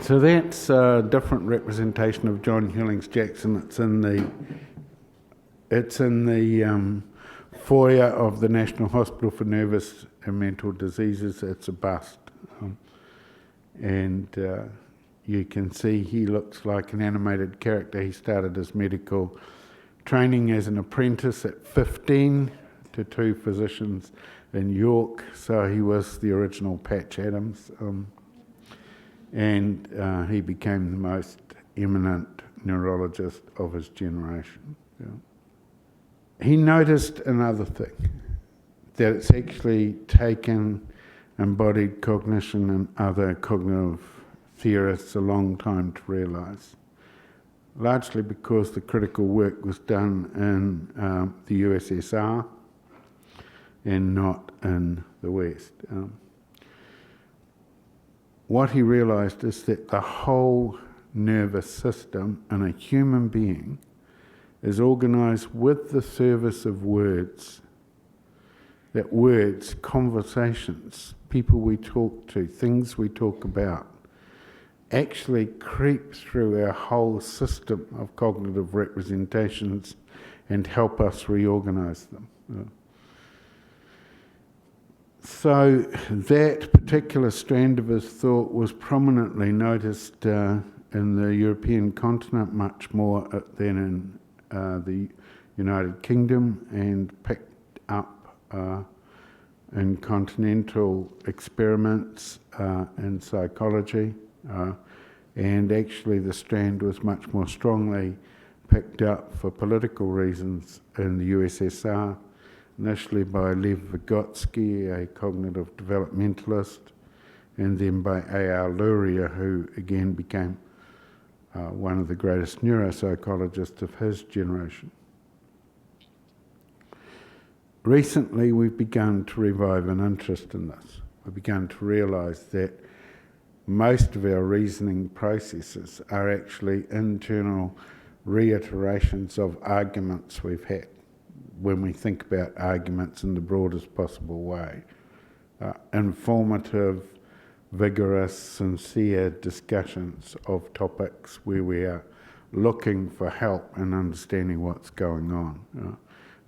So that's a different representation of John Hillings Jackson. It's in the foyer of the National Hospital for Nervous and Mental Diseases. It's a bust. And you can see he looks like an animated character. He started his medical training as an apprentice at 15 to 2 physicians in York. So he was the original Patch Adams. And he became the most eminent neurologist of his generation. Yeah. He noticed another thing, that it's actually taken embodied cognition and other cognitive theorists a long time to realise, largely because the critical work was done in the USSR and not in the West. What he realised is that the whole nervous system in a human being is organised with the service of words. That words, conversations, people we talk to, things we talk about, actually creep through our whole system of cognitive representations and help us reorganise them. So that particular strand of his thought was prominently noticed in the European continent much more than in the United Kingdom, and picked up in continental experiments in psychology, and actually the strand was much more strongly picked up for political reasons in the USSR, initially by Lev Vygotsky, a cognitive developmentalist, and then by A.R. Luria, who again became one of the greatest neuropsychologists of his generation. Recently, we've begun to revive an interest in this. We've begun to realise that most of our reasoning processes are actually internal reiterations of arguments we've had, when we think about arguments in the broadest possible way. Informative, vigorous, sincere discussions of topics where we are looking for help in understanding what's going on.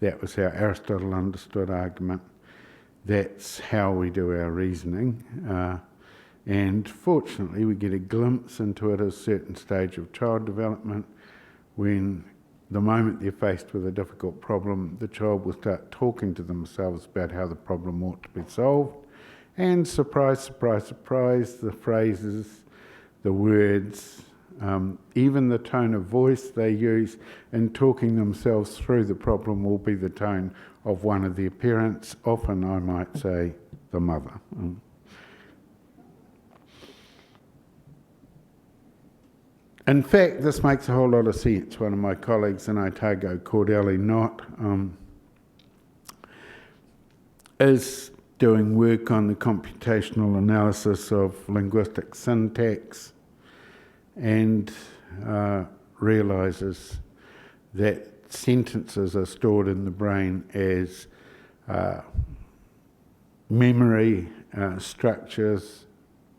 That was how Aristotle understood argument. That's how we do our reasoning. And fortunately, we get a glimpse into it at a certain stage of child development, when the moment they're faced with a difficult problem, the child will start talking to themselves about how the problem ought to be solved. And surprise, surprise, surprise, the phrases, the words, even the tone of voice they use in talking themselves through the problem will be the tone of one of their parents, often I might say the mother. In fact, this makes a whole lot of sense. One of my colleagues in Otago, Cordelli Knott, is doing work on the computational analysis of linguistic syntax, and realises that sentences are stored in the brain as memory structures,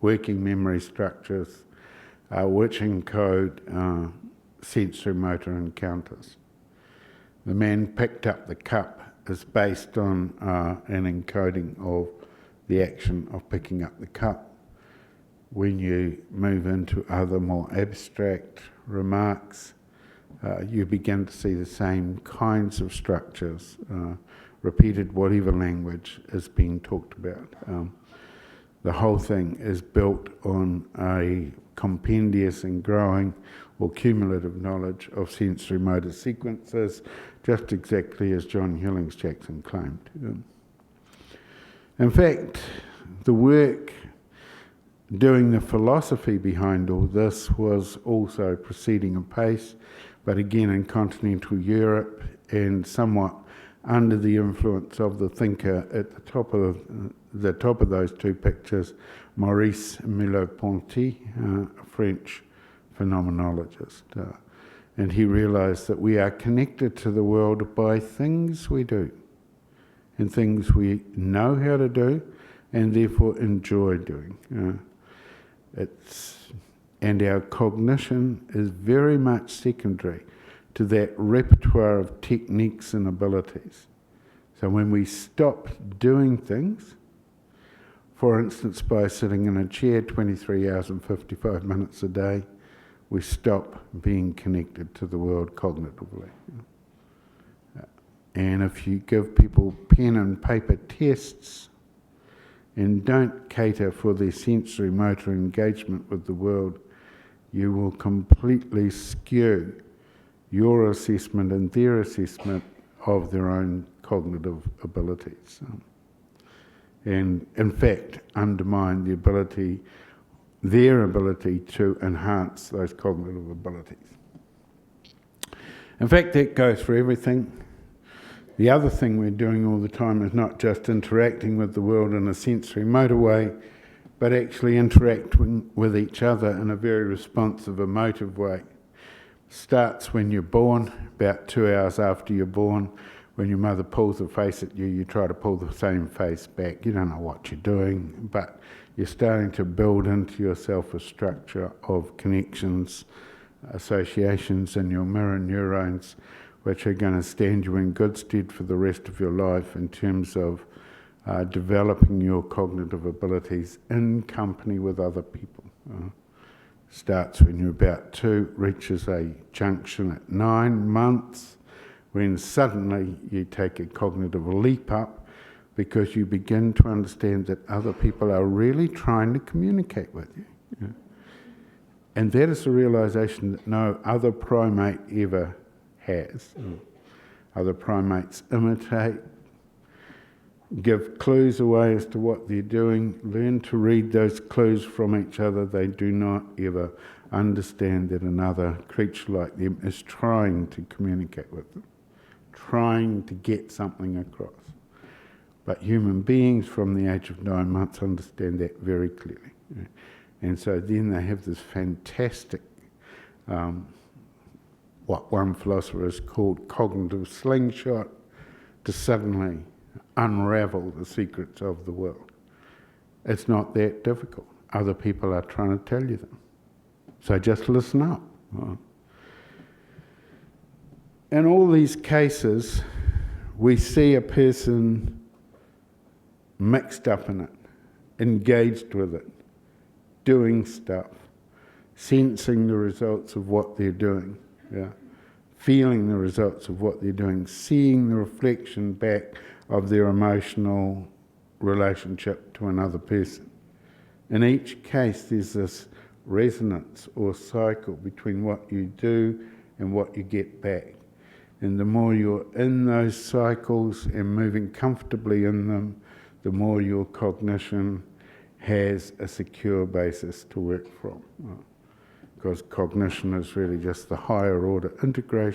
working memory structures, which encode sensory motor encounters. The man picked up the cup is based on an encoding of the action of picking up the cup. When you move into other more abstract remarks, you begin to see the same kinds of structures repeated whatever language is being talked about. The whole thing is built on a compendious and growing or cumulative knowledge of sensory motor sequences, just exactly as John Hillings Jackson claimed. In fact, the work doing the philosophy behind all this was also proceeding apace, but again in continental Europe, and somewhat under the influence of the thinker at the top of those two pictures, Maurice Merleau-Ponty, a French phenomenologist. And he realised that we are connected to the world by things we do, and things we know how to do, and therefore enjoy doing. And our cognition is very much secondary to that repertoire of techniques and abilities. So when we stop doing things, for instance, by sitting in a chair 23 hours and 55 minutes a day, we stop being connected to the world cognitively. And if you give people pen and paper tests and don't cater for their sensory motor engagement with the world, you will completely skew your assessment and their assessment of their own cognitive abilities. And in fact, undermine their ability to enhance those cognitive abilities. In fact, that goes for everything. The other thing we're doing all the time is not just interacting with the world in a sensory motor way, but actually interacting with each other in a very responsive, emotive way. Starts when you're born, about 2 hours after you're born. When your mother pulls a face at you, you try to pull the same face back. You don't know what you're doing, but you're starting to build into yourself a structure of connections, associations in your mirror neurons, which are going to stand you in good stead for the rest of your life in terms of developing your cognitive abilities in company with other people. Starts when you're about 2, reaches a junction at 9 months, when suddenly you take a cognitive leap up because you begin to understand that other people are really trying to communicate with you. And that is a realization that no other primate ever has. Other primates imitate, give clues away as to what they're doing, learn to read those clues from each other. They do not ever understand that another creature like them is trying to communicate with them, trying to get something across. But human beings from the age of 9 months understand that very clearly. And so then they have this fantastic, what one philosopher has called cognitive slingshot, to suddenly unravel the secrets of the world. It's not that difficult. Other people are trying to tell you them. So just listen up. In all these cases, we see a person mixed up in it, engaged with it, doing stuff, sensing the results of what they're doing, feeling the results of what they're doing, seeing the reflection back of their emotional relationship to another person. In each case, there's this resonance or cycle between what you do and what you get back. And the more you're in those cycles and moving comfortably in them, the more your cognition has a secure basis to work from. Because cognition is really just the higher order integration